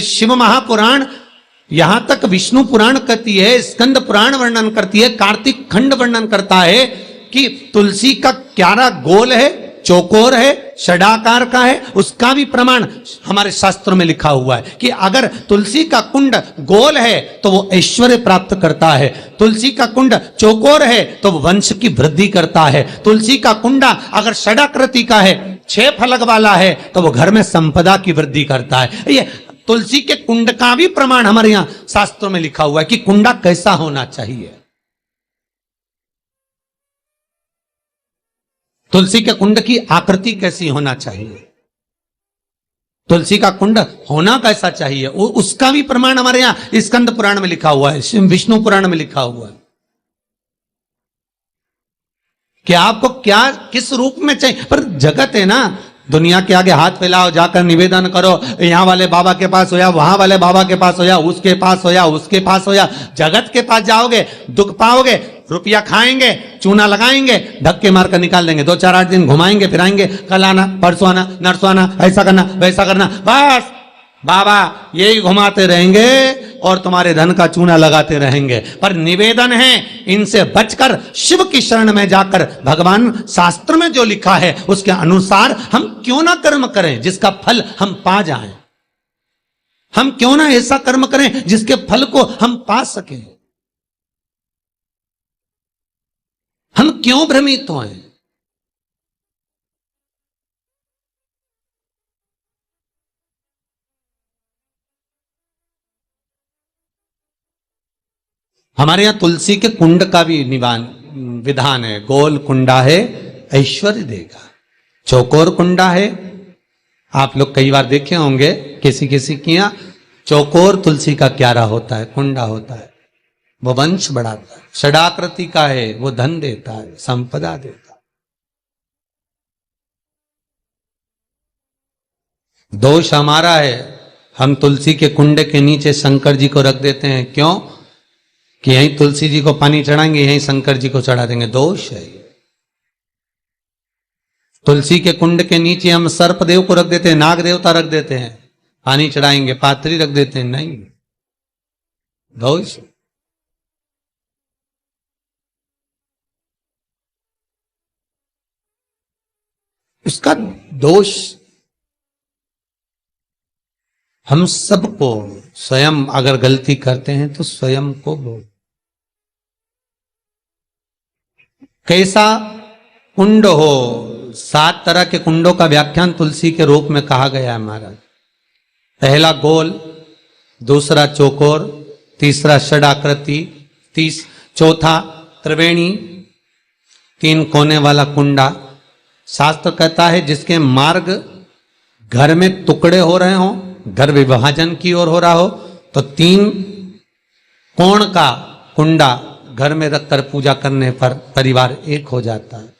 शिव महापुराण, यहां तक विष्णु पुराण कहती है, स्कंद पुराण वर्णन करती है, कार्तिक खंड वर्णन करता है कि तुलसी का क्यारा गोल है, चौकोर है, षडाकार का है। उसका भी प्रमाण हमारे शास्त्रों में लिखा हुआ है कि अगर तुलसी का कुंड गोल है तो वो ऐश्वर्य प्राप्त करता है, तुलसी का कुंड चौकोर है तो वो वंश की वृद्धि करता है, तुलसी का कुंडा अगर षडाकृति का है, 6 फलक वाला है, तो वो घर में संपदा की वृद्धि करता है। ये तुलसी के कुंड का भी प्रमाण हमारे यहां शास्त्रों में लिखा हुआ है कि कुंडा कैसा होना चाहिए। तुलसी के कुंड की आकृति कैसी होना चाहिए, तुलसी का कुंड होना कैसा चाहिए, उसका भी प्रमाण हमारे यहां स्कंद पुराण में लिखा हुआ है, विष्णु पुराण में लिखा हुआ है कि आपको क्या किस रूप में चाहिए। पर जगत है ना, दुनिया के आगे हाथ फैलाओ, जाकर निवेदन करो, यहां वाले बाबा के पास हो या वहां वाले बाबा के पास हो या उसके पास हो या उसके पास हो या जगत के पास जाओगे, दुख पाओगे, रुपया खाएंगे, चूना लगाएंगे, धक्के मारकर निकाल देंगे, 2-4-8 दिन घुमाएंगे फिराएंगे, कल आना, परसों आना, नरसों आना, ऐसा करना वैसा करना, बस बाबा यही घुमाते रहेंगे और तुम्हारे धन का चूना लगाते रहेंगे। पर निवेदन है इनसे बचकर शिव की शरण में जाकर भगवान शास्त्र में जो लिखा है उसके अनुसार हम क्यों ना कर्म करें जिसका फल हम पा जाएं। हम क्यों ना ऐसा कर्म करें जिसके फल को हम पा सकें। हम क्यों भ्रमित हों। हमारे यहां तुलसी के कुंड का भी विधान है। गोल कुंडा है ऐश्वर्य देगा, चौकोर कुंडा है, आप लोग कई बार देखे होंगे किसी किसी के यहां चौकोर तुलसी का क्यारा होता है, कुंडा होता है, वो वंश बढ़ाता है। षडाकृति का है वो धन देता है, संपदा देता है। दोष हमारा है, हम तुलसी के कुंड के नीचे शंकर जी को रख देते हैं। क्यों? कि यहीं तुलसी जी को पानी चढ़ाएंगे, यहीं शंकर जी को चढ़ा देंगे। दोष है। तुलसी के कुंड के नीचे हम सर्प देव को रख देते हैं, नाग देवता रख देते हैं, पानी चढ़ाएंगे, पात्री रख देते हैं, नहीं, दोष। इसका दोष हम सबको, स्वयं अगर गलती करते हैं तो स्वयं को बोल। कैसा कुंड हो, 7 तरह के कुंडों का व्याख्यान तुलसी के रूप में कहा गया है महाराज। पहला गोल, दूसरा चौकोर, तीसरा षडाकृति, चौथा त्रिवेणी, 3 कोने वाला कुंडा। शास्त्र कहता है जिसके मार्ग घर में टुकड़े हो रहे हो, घर विभाजन की ओर हो रहा हो, तो 3 कोण का कुंडा घर में रखकर पूजा करने पर परिवार एक हो जाता है।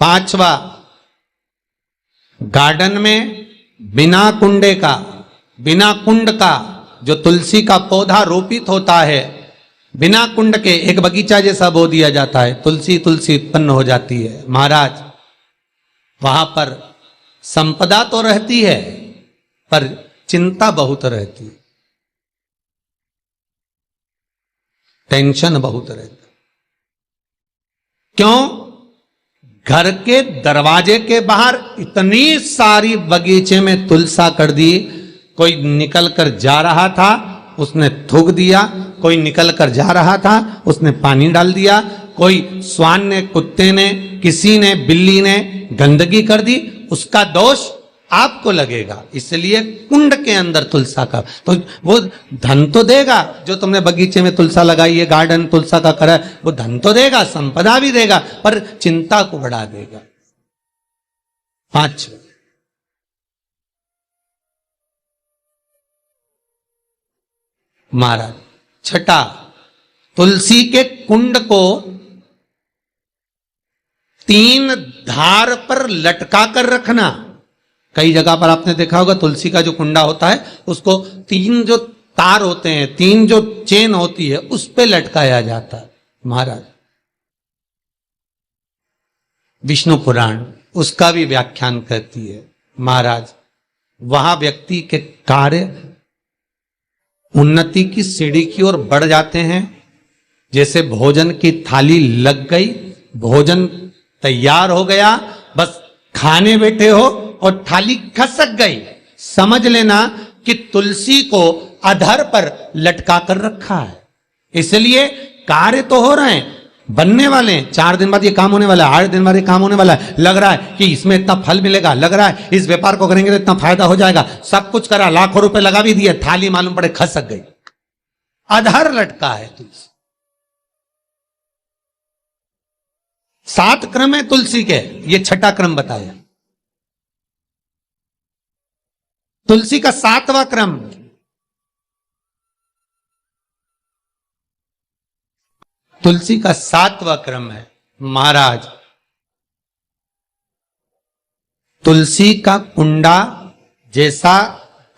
5वां, गार्डन में बिना कुंडे का, बिना कुंड का जो तुलसी का पौधा रोपित होता है, बिना कुंड के एक बगीचा जैसा बो दिया जाता है, तुलसी तुलसी उत्पन्न हो जाती है। महाराज वहां पर संपदा तो रहती है पर चिंता बहुत रहती है, टेंशन बहुत रहता। क्यों? घर के दरवाजे के बाहर इतनी सारी बगीचे में तुलसा कर दी। कोई निकल कर जा रहा था उसने थूक दिया, कोई निकल कर जा रहा था उसने पानी डाल दिया, कोई श्वान ने, कुत्ते ने, किसी ने, बिल्ली ने गंदगी कर दी, उसका दोष आपको लगेगा। इसलिए कुंड के अंदर तुलसा का, तो वो धन तो देगा, जो तुमने बगीचे में तुलसा लगाई है, गार्डन तुलसा का करा, वो धन तो देगा, संपदा भी देगा, पर चिंता को बढ़ा देगा। 5, महाराज 6, तुलसी के कुंड को 3 धार पर लटका कर रखना। कई जगह पर आपने देखा होगा तुलसी का जो कुंडा होता है उसको 3 जो तार होते हैं, 3 जो चेन होती है उस पे लटकाया जाता है। महाराज विष्णु पुराण उसका भी व्याख्यान करती है महाराज वहां व्यक्ति के कार्य उन्नति की सीढ़ी की ओर बढ़ जाते हैं। जैसे भोजन की थाली लग गई, भोजन तैयार हो गया, बस खाने बैठे हो और थाली खसक गई, समझ लेना कि तुलसी को अधर पर लटका कर रखा है। इसलिए कार्य तो हो रहे हैं, बनने वाले हैं, 4 दिन बाद ये काम होने वाला है, 8 दिन बाद ये काम होने वाला है, लग रहा है कि इसमें इतना फल मिलेगा, लग रहा है इस व्यापार को करेंगे तो इतना फायदा हो जाएगा, सब कुछ करा, लाखों रुपए लगा भी दिए, थाली मालूम पड़े खसक गई, अधर लटका है तुलसी। 7 क्रम है तुलसी के, ये छठा क्रम बताया। तुलसी का 7वां क्रम, तुलसी का 7वां क्रम है महाराज, तुलसी का कुंडा जैसा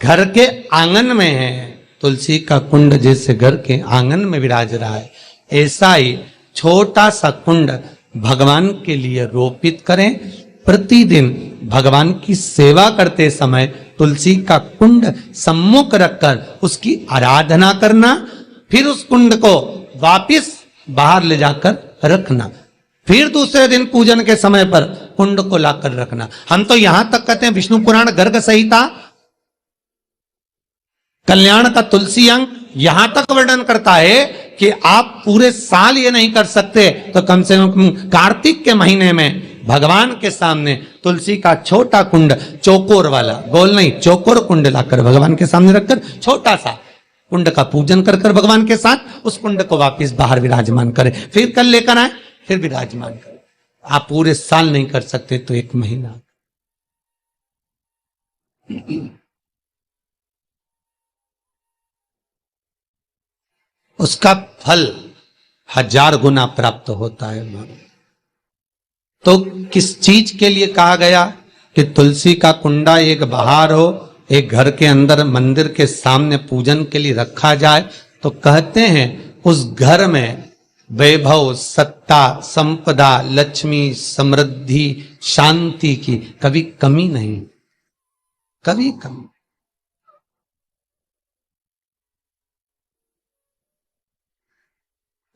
घर के आंगन में है, तुलसी का कुंड जैसे घर के आंगन में विराज रहा है, ऐसा ही छोटा सा कुंड भगवान के लिए रोपित करें। प्रतिदिन भगवान की सेवा करते समय तुलसी का कुंड सम्मुख रखकर उसकी आराधना करना, फिर उस कुंड को वापिस बाहर ले जाकर रखना, फिर दूसरे दिन पूजन के समय पर कुंड को लाकर रखना। हम तो यहां तक कहते हैं, विष्णु पुराण गर्ग संहिता कल्याण का तुलसी अंग यहां तक वर्णन करता है कि आप पूरे साल ये नहीं कर सकते तो कम से कम कार्तिक के महीने में भगवान के सामने तुलसी का छोटा कुंड, चौकोर वाला, गोल नहीं, चौकोर कुंड लाकर भगवान के सामने रखकर छोटा सा कुंड का पूजन कर कर भगवान के साथ उस कुंड को वापस बाहर विराजमान करें, फिर कल लेकर आए, फिर विराजमान करें। आप पूरे साल नहीं कर सकते तो 1 महीना। उसका फल 1000 गुना प्राप्त होता है। तो किस चीज के लिए कहा गया कि तुलसी का कुंडा एक बाहर हो, एक घर के अंदर मंदिर के सामने पूजन के लिए रखा जाए? तो कहते हैं उस घर में वैभव, सत्ता, संपदा, लक्ष्मी, समृद्धि, शांति की कभी कमी नहीं, कभी कमी।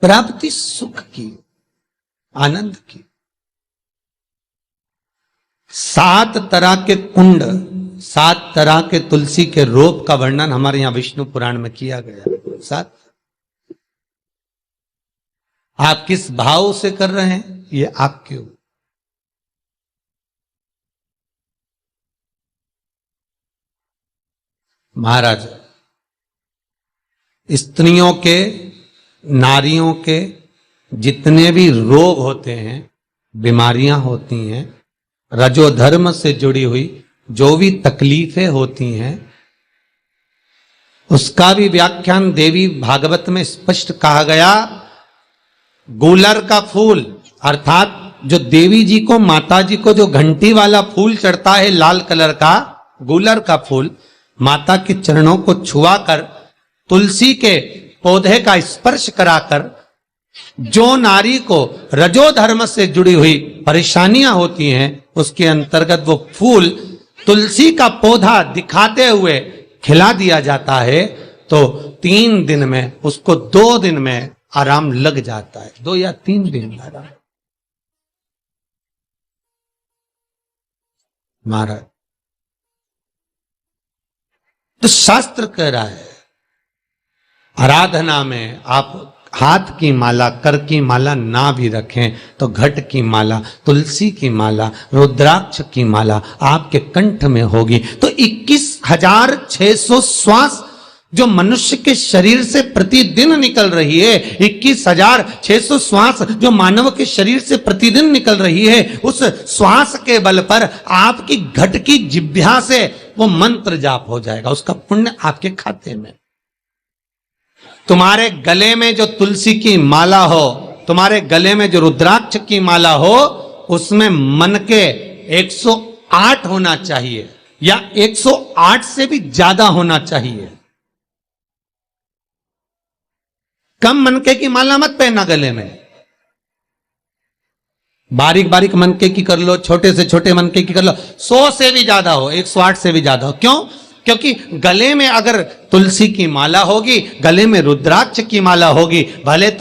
प्राप्ति सुख की, आनंद की। 7 तरह के कुंड, 7 तरह के तुलसी के रोप का वर्णन हमारे यहां विष्णु पुराण में किया गया। 7। आप किस भाव से कर रहे हैं ये आपके ऊपर। महाराज, स्त्रियों के, नारियों के जितने भी रोग होते हैं, बीमारियां होती हैं, रजोधर्म से जुड़ी हुई जो भी तकलीफें होती हैं, उसका भी व्याख्यान देवी भागवत में स्पष्ट कहा गया। गूलर का फूल, अर्थात जो देवी जी को, माता जी को जो घंटी वाला फूल चढ़ता है लाल कलर का, गूलर का फूल, माता के चरणों को छुआकर, तुलसी के पौधे का स्पर्श कराकर, जो नारी को रजोधर्म से जुड़ी हुई परेशानियां होती हैं, उसके अंतर्गत वो फूल तुलसी का पौधा दिखाते हुए खिला दिया जाता है, तो 3 दिन में उसको 2 दिन में आराम लग जाता है। 2 या 3 दिन आराम। महाराज, तो शास्त्र कह रहा है आराधना में आप हाथ की माला, कर की माला ना भी रखें तो घट की माला, तुलसी की माला, रुद्राक्ष की माला आपके कंठ में होगी। तो 21,600 श्वास जो मनुष्य के शरीर से प्रतिदिन निकल रही है, 21,600 श्वास जो मानव के शरीर से प्रतिदिन निकल रही है, उस श्वास के बल पर आपकी घट की जिह्वा से वो मंत्र जाप हो जाएगा, उसका पुण्य आपके खाते में। तुम्हारे गले में जो तुलसी की माला हो, तुम्हारे गले में जो रुद्राक्ष की माला हो, उसमें मन के 108 होना चाहिए या 108 से भी ज्यादा होना चाहिए। कम मनके की माला मत पहनना गले में। बारीक बारीक मनके की कर लो, छोटे से छोटे मनके की कर लो, 100 से भी ज्यादा हो, 108 से भी ज्यादा हो। क्यों? क्योंकि गले में अगर तुलसी की माला होगी, गले में रुद्राक्ष की माला होगी, भले